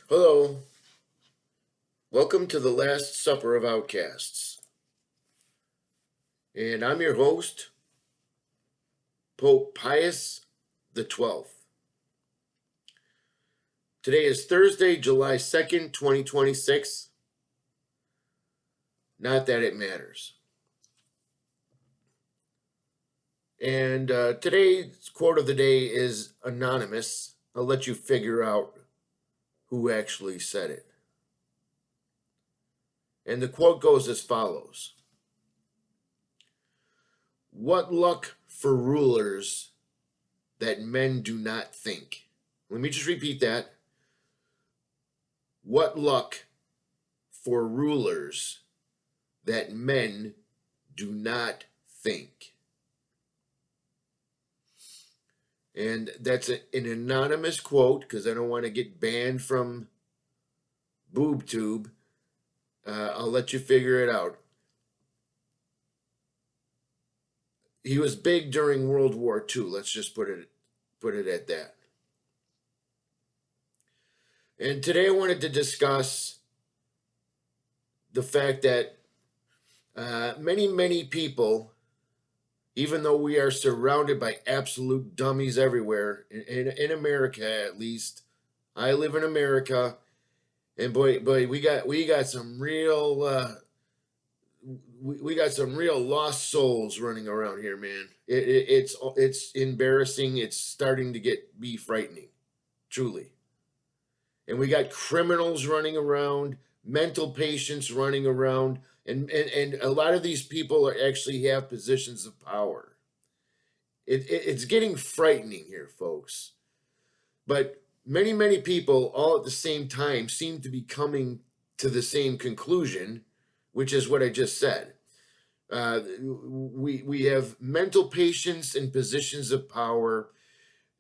Hello, welcome to the Last Supper of Outcasts. And I'm your host, Pope Pius XII. Today is Thursday, July 2nd, 2026. Not that it matters. And today's quote of the day is anonymous. I'll let you figure out who actually said it. And the quote goes as follows: "What luck for rulers that men do not think." Let me just repeat that. What luck for rulers that men do not think. And that's an anonymous quote because I don't want to get banned from BoobTube. I'll let you figure it out. He was big during World War II. Let's just put it at that. And today I wanted to discuss the fact that many people, even though we are surrounded by absolute dummies everywhere, in America at least, I live in America, and boy, we got some real we got some real lost souls running around here, man. It's embarrassing. It's starting to be frightening, truly. And we got criminals running around, mental patients running around, and a lot of these people actually have positions of power. It's getting frightening here, folks. But many people all at the same time seem to be coming to the same conclusion, which is what I just said. We have mental patients in positions of power.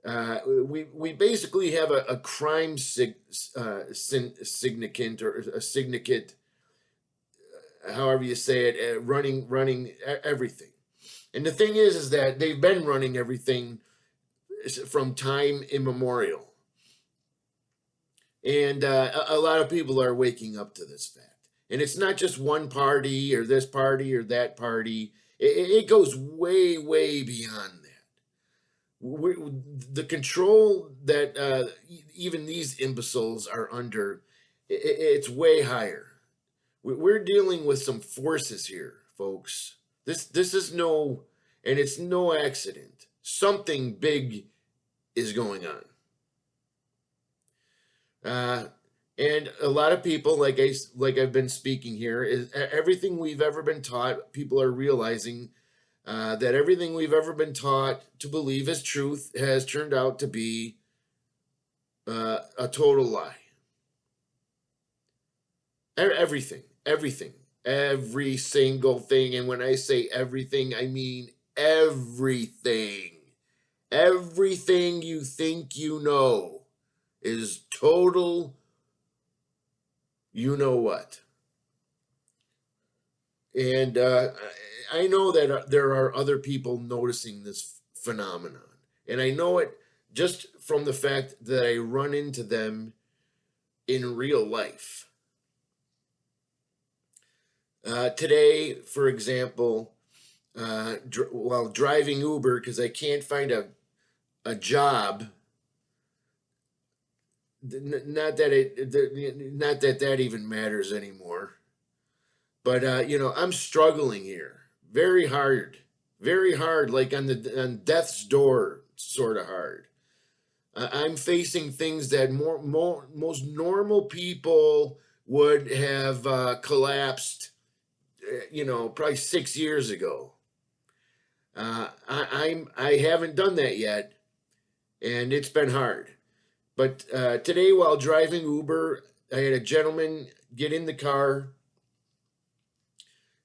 We basically have a crime syndicate or a syndicate, however you say it, running everything. And the thing is that they've been running everything from time immemorial. And a lot of people are waking up to this fact. And it's not just one party or this party or that party. It goes way beyond that. The control that even these imbeciles are under, it's way higher. We're dealing with some forces here, folks. This is it's no accident. Something big is going on. And a lot of people, like I've been speaking here, is everything we've ever been taught. People are realizing that everything we've ever been taught to believe as truth has turned out to be a total lie. Everything, every single thing. And when I say everything, I mean everything. Everything you think you know is total you know what. And I know that there are other people noticing this phenomenon. And I know it just from the fact that I run into them in real life. Today, for example, while driving Uber, because I can't find a job, not that even matters anymore. But I'm struggling here very hard, like on death's door, sort of hard. I'm facing things that most normal people would have collapsed, probably 6 years ago. I haven't done that yet, and it's been hard. But today, while driving Uber, I had a gentleman get in the car.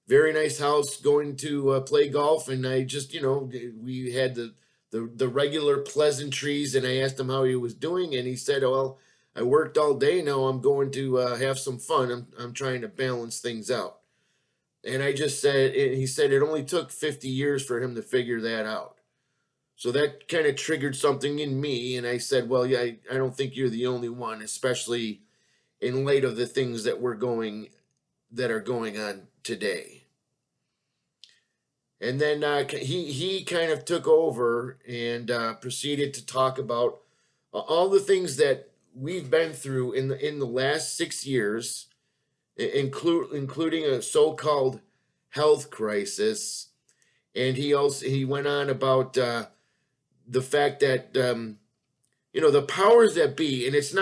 Very nice house, going to play golf, and I just, we had the regular pleasantries, and I asked him how he was doing, and he said, "Well, I worked all day. Now I'm going to have some fun. I'm trying to balance things out." And I just said, he said it only took 50 years for him to figure that out. So that kind of triggered something in me, and I said, well, yeah, I don't think you're the only one, especially in light of the things that are going on today. And then he kind of took over and proceeded to talk about all the things that we've been through in the last 6 years, including a so-called health crisis. And he went on about the fact that the powers that be, and it's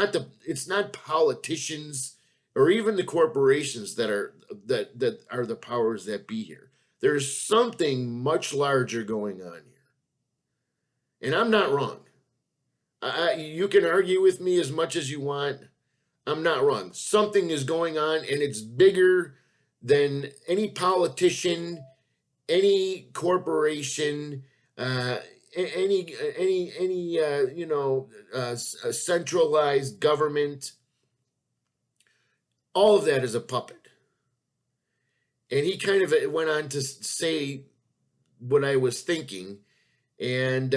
not politicians or even the corporations that are the powers that be here. There's something much larger going on here, and I'm not wrong. You can argue with me as much as you want. I'm not wrong. Something is going on, and it's bigger than any politician, any corporation, any centralized government. All of that is a puppet. And he kind of went on to say what I was thinking, and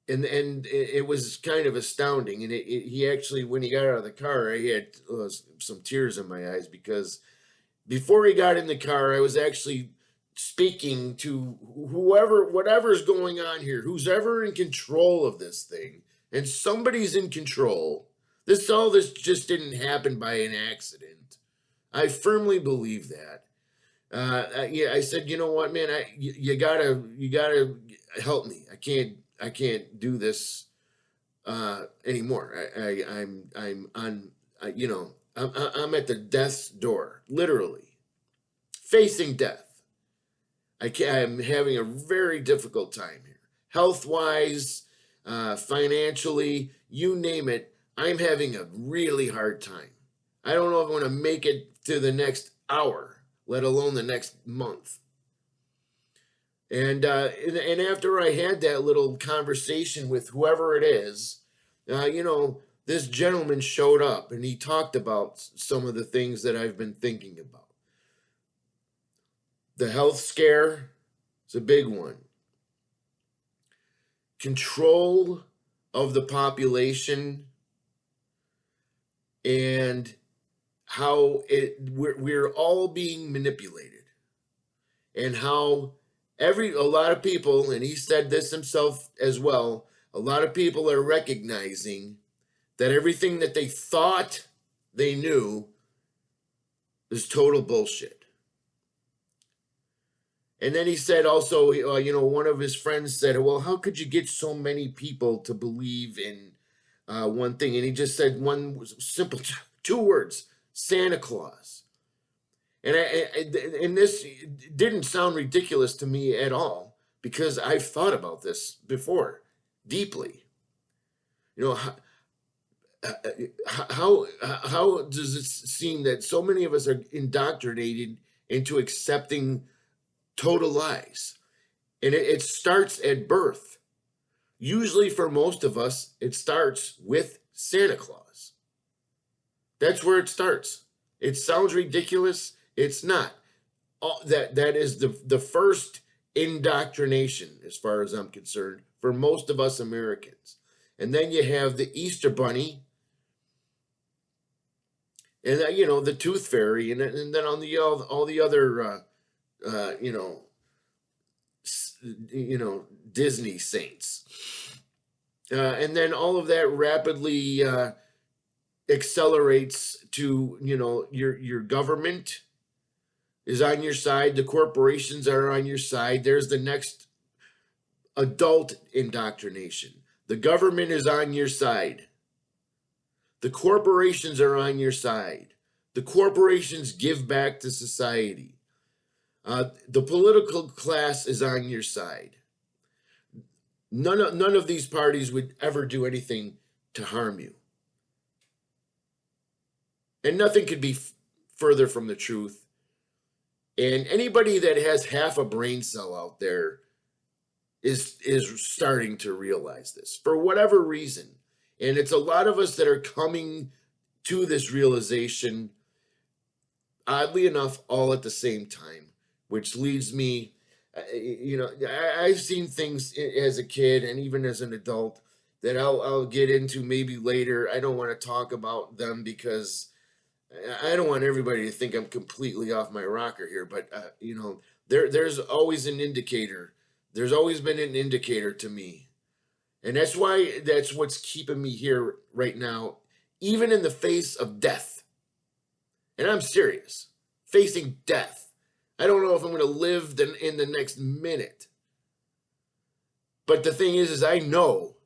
it was kind of astounding. And he actually, when he got out of the car, I had some tears in my eyes, because before he got in the car, I was actually speaking to whatever's going on here, who's ever in control of this thing, and somebody's in control. All this just didn't happen by an accident. I firmly believe that. I said, you know what, man, you gotta help me. I can't do this anymore. I'm at the death's door, literally facing death. I'm having a very difficult time here, health-wise, financially, you name it. I'm having a really hard time. I don't know if I want to make it to the next hour, let alone the next month. And after I had that little conversation with whoever it is, this gentleman showed up, and he talked about some of the things that I've been thinking about. The health scare is a big one. Control of the population, and how we're all being manipulated, and how a lot of people, and he said this himself as well, a lot of people are recognizing that everything that they thought they knew is total bullshit. And then he said also, one of his friends said, well, how could you get so many people to believe in one thing? And he just said one simple, 2 words: Santa Claus. And this didn't sound ridiculous to me at all, because I've thought about this before deeply. How does it seem that so many of us are indoctrinated into accepting total lies? And it starts at birth. Usually for most of us, it starts with Santa Claus. That's where it starts. It sounds ridiculous. It's not. That is the first indoctrination, as far as I'm concerned, for most of us Americans. And then you have the Easter Bunny, and the Tooth Fairy, and then on all the other Disney saints, and then all of that rapidly accelerates to your government is on your side, the corporations are on your side. There's the next adult indoctrination. The government is on your side. The corporations are on your side. The corporations give back to society. The political class is on your side. None of these parties would ever do anything to harm you. And nothing could be further from the truth. And anybody that has half a brain cell out there is starting to realize this for whatever reason. And it's a lot of us that are coming to this realization, oddly enough, all at the same time, which leads me, I've seen things as a kid and even as an adult that I'll get into maybe later. I don't want to talk about them because I don't want everybody to think I'm completely off my rocker here. But there's always an indicator. There's always been an indicator to me, and that's what's keeping me here right now, even in the face of death. And I'm serious, facing death. I don't know if I'm going to live in the next minute. But the thing is I know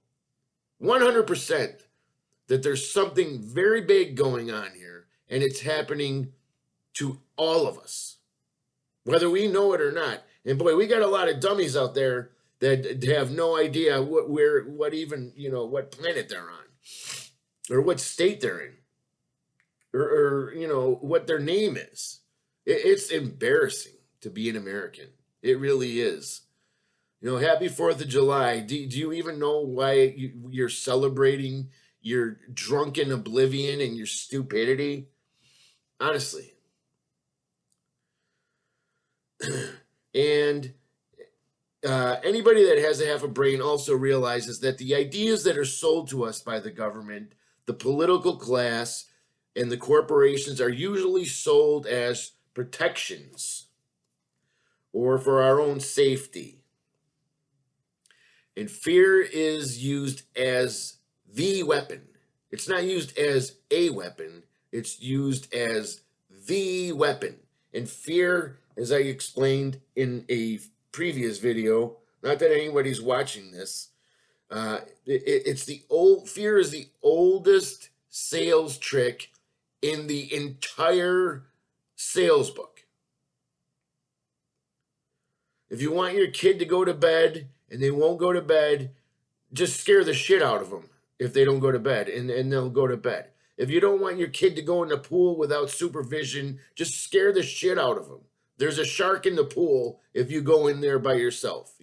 100% that there's something very big going on here, and it's happening to all of us, whether we know it or not. And boy, we got a lot of dummies out there that have no idea what planet they're on, or what state they're in, or what their name is. It's embarrassing to be an American. It really is. Happy 4th of July. Do you even know why you're celebrating your drunken oblivion and your stupidity? Honestly. And anybody that has a half a brain also realizes that the ideas that are sold to us by the government, the political class, and the corporations are usually sold as protections or for our own safety. And fear is used as the weapon. It's not used as a weapon. It's used as the weapon. And fear, as I explained in a previous video, not that anybody's watching this, fear is the oldest sales trick in the entire sales book. If you want your kid to go to bed and they won't go to bed, just scare the shit out of them if they don't go to bed, and they'll go to bed. If you don't want your kid to go in the pool without supervision, just scare the shit out of them. There's a shark in the pool if you go in there by yourself.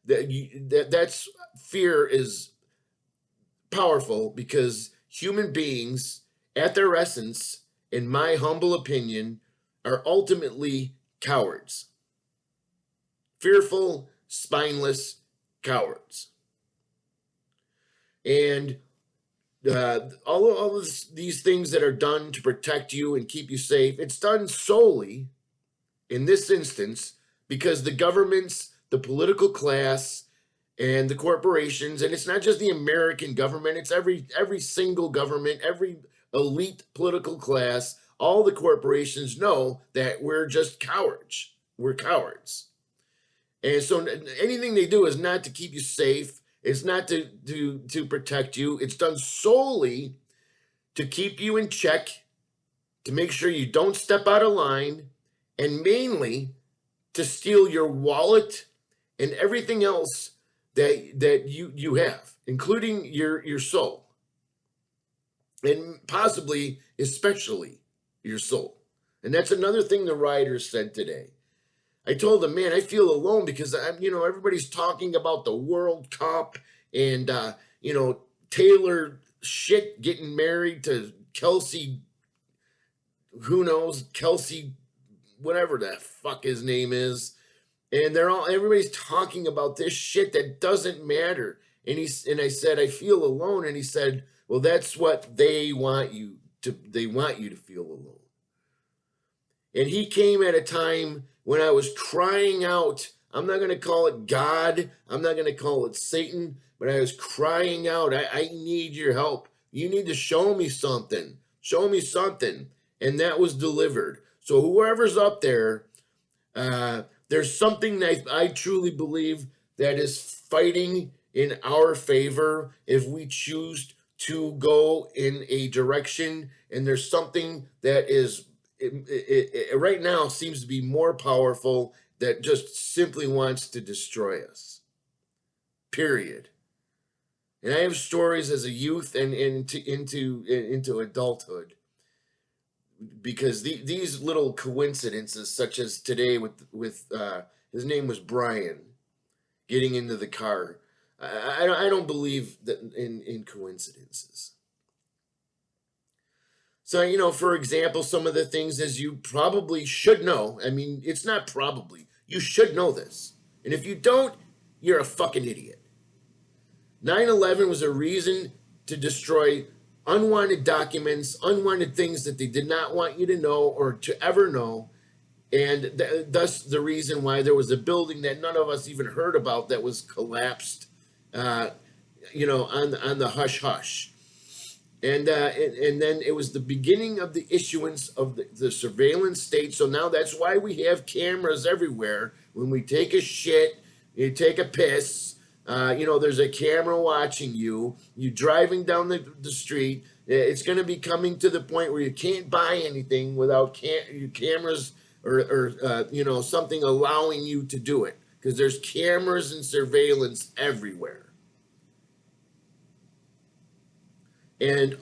That's fear is powerful because human beings, at their essence, in my humble opinion, are ultimately cowards. Fearful, spineless cowards. And all of these things that are done to protect you and keep you safe, it's done solely, in this instance, because the governments, the political class, and the corporations, and it's not just the American government, it's every single government, every elite political class, all the corporations know that we're just cowards. We're cowards. And so anything they do is not to keep you safe. It's not to protect you. It's done solely to keep you in check, to make sure you don't step out of line, and mainly to steal your wallet and everything else that you have, including your soul, and possibly, especially, your soul. And that's another thing the rioters said today. I told them, man, I feel alone because everybody's talking about the World Cup and Taylor shit getting married to Kelsey, who knows, Kelsey, whatever the fuck his name is, and everybody's talking about this shit that doesn't matter. And I said, I feel alone, and he said, well, that's what they want you to feel alone. And he came at a time when I was crying out. I'm not going to call it God. I'm not going to call it Satan, but I was crying out. I need your help. You need to show me something. Show me something. And that was delivered. So whoever's up there, there's something that I truly believe that is fighting in our favor if we choose to go in a direction. And there's something that is right now seems to be more powerful that just simply wants to destroy us. Period. And I have stories as a youth and into adulthood, because these little coincidences, such as today with his name was Brian, getting into the car. I don't believe that in coincidences. So, for example, some of the things, as you probably should know, I mean, it's not probably, you should know this. And if you don't, you're a fucking idiot. 9/11 was a reason to destroy unwanted documents, unwanted things that they did not want you to know or to ever know. And thus the reason why there was a building that none of us even heard about that was collapsed, on the hush hush. And then it was the beginning of the issuance of the surveillance state. So now that's why we have cameras everywhere. When we take a shit, you take a piss, there's a camera watching you. You driving down the street. It's going to be coming to the point where you can't buy anything without cameras or something allowing you to do it, because there's cameras and surveillance everywhere. And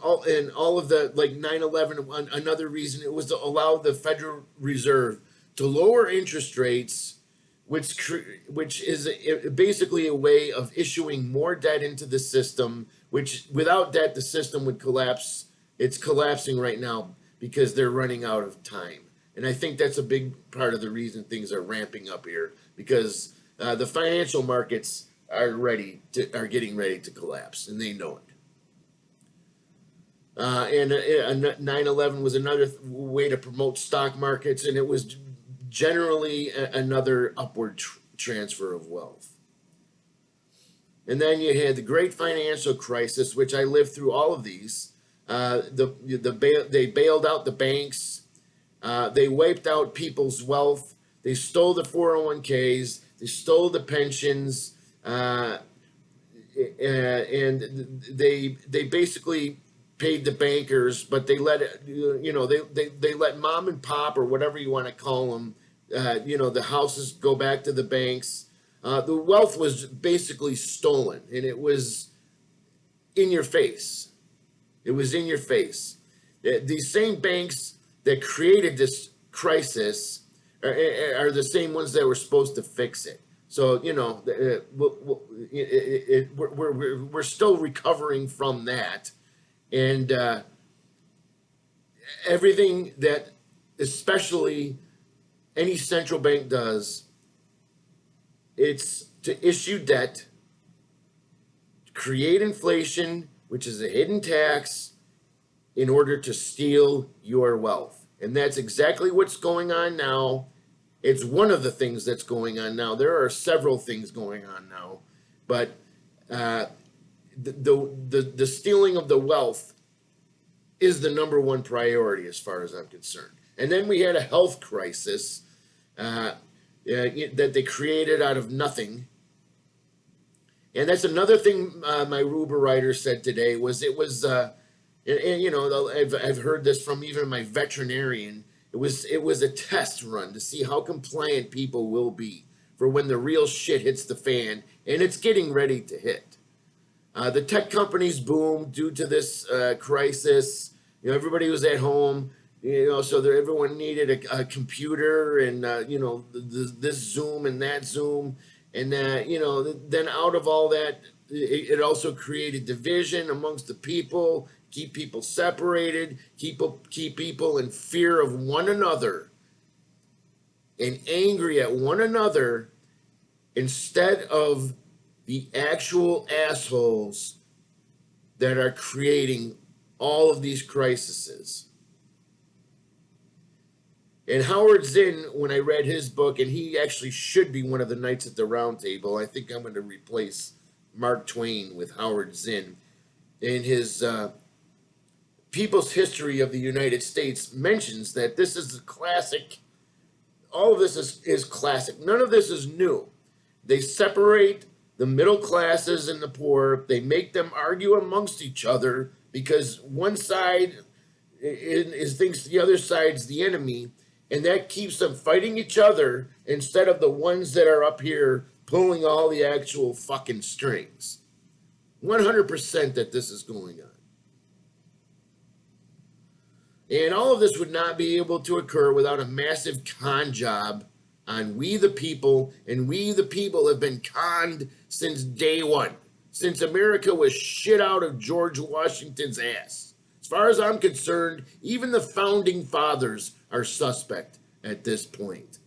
all of the, like, 9/11, another reason, it was to allow the Federal Reserve to lower interest rates, which is basically a way of issuing more debt into the system, which without debt the system would collapse. It's collapsing right now because they're running out of time. And I think that's a big part of the reason things are ramping up here, because the financial markets are getting ready to collapse, and they know it. And 9/11 was another way to promote stock markets, and it was generally another upward transfer of wealth. And then you had the Great Financial Crisis, which I lived through all of these. They bailed out the banks. They wiped out people's wealth. They stole the 401ks. They stole the pensions, and they basically paid the bankers, but they let they let mom and pop, or whatever you want to call them, the houses go back to the banks. The wealth was basically stolen, and it was in your face. It was in your face. These same banks that created this crisis are the same ones that were supposed to fix it. So we're still recovering from that. And everything that, especially any central bank does, it's to issue debt, create inflation, which is a hidden tax, in order to steal your wealth. And that's exactly what's going on now. It's one of the things that's going on now. There are several things going on now, but the stealing of the wealth is the number one priority as far as I'm concerned. And then we had a health crisis that they created out of nothing. And that's another thing my Ruber writer said today, was it was, I've heard this from even my veterinarian. It was a test run to see how compliant people will be for when the real shit hits the fan, and it's getting ready to hit. The tech companies boomed due to this crisis. Everybody was at home, so everyone needed a computer and, this Zoom and that Zoom. And, then out of all that, it also created division amongst the people, keep people separated, keep people in fear of one another and angry at one another, instead of the actual assholes that are creating all of these crises. And Howard Zinn, when I read his book, and he actually should be one of the Knights at the Round Table. I think I'm going to replace Mark Twain with Howard Zinn. In his People's History of the United States, mentions that this is a classic. All of this is classic. None of this is new. They separate the middle classes and the poor. They make them argue amongst each other because one side thinks the other side's the enemy, and that keeps them fighting each other instead of the ones that are up here pulling all the actual fucking strings. 100% that this is going on. And all of this would not be able to occur without a massive con job on we the people, and we the people have been conned since day one, since America was shit out of George Washington's ass. As far as I'm concerned, even the founding fathers are suspect at this point.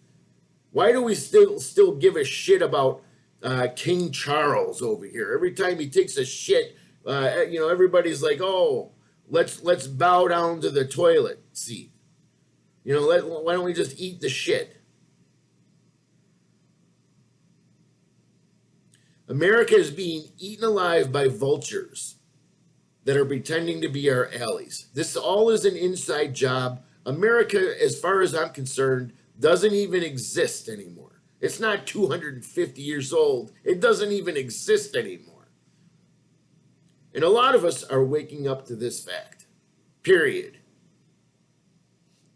Why do we still give a shit about King Charles over here. Every time he takes a shit, everybody's like, oh, let's bow down to the toilet seat. Why don't we just eat the shit? America is being eaten alive by vultures that are pretending to be our allies. This all is an inside job. America, as far as I'm concerned, doesn't even exist anymore. It's not 250 years old. It doesn't even exist anymore. And a lot of us are waking up to this fact, period.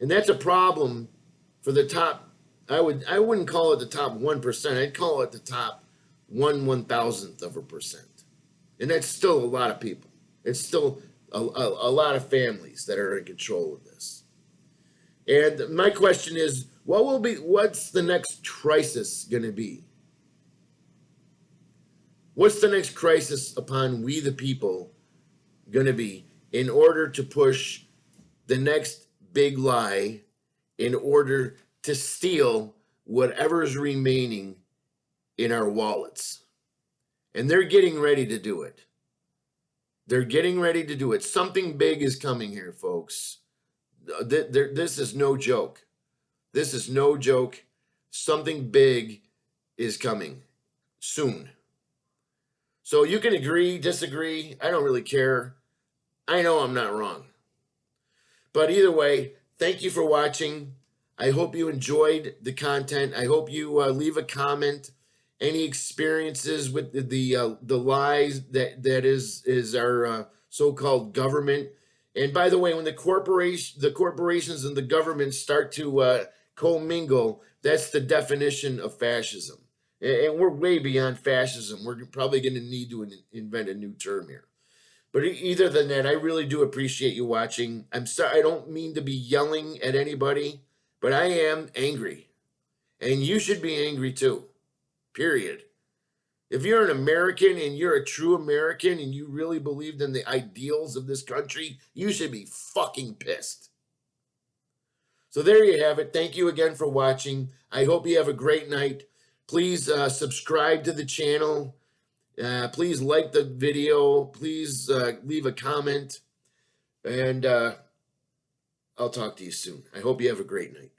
And that's a problem for the top, I wouldn't call it the top 1%. I'd call it the top 1/1000th of a percent. And that's still a lot of people. It's still a lot of families that are in control of this. And my question is, what's the next crisis going to be? What's the next crisis upon we the people going to be in order to push the next big lie, in order to steal whatever is remaining in our wallets? And they're getting ready to do it. They're getting ready to do it. Something big is coming here, folks. This is no joke. This is no joke. Something big is coming soon. So you can agree, disagree. I don't really care. I know I'm not wrong. But either way, thank you for watching. I hope you enjoyed the content. I hope you leave a comment. Any experiences with the lies that is our so-called government. And by the way, when the corporations and the government start to commingle, that's the definition of fascism. And we're way beyond fascism. We're probably going to need to invent a new term here. But either than that, I really do appreciate you watching. I'm sorry, I don't mean to be yelling at anybody, but I am angry. And you should be angry too. Period. If you're an American and you're a true American and you really believed in the ideals of this country, you should be fucking pissed. So there you have it. Thank you again for watching. I hope you have a great night. Please subscribe to the channel. Please like the video. Please leave a comment. And I'll talk to you soon. I hope you have a great night.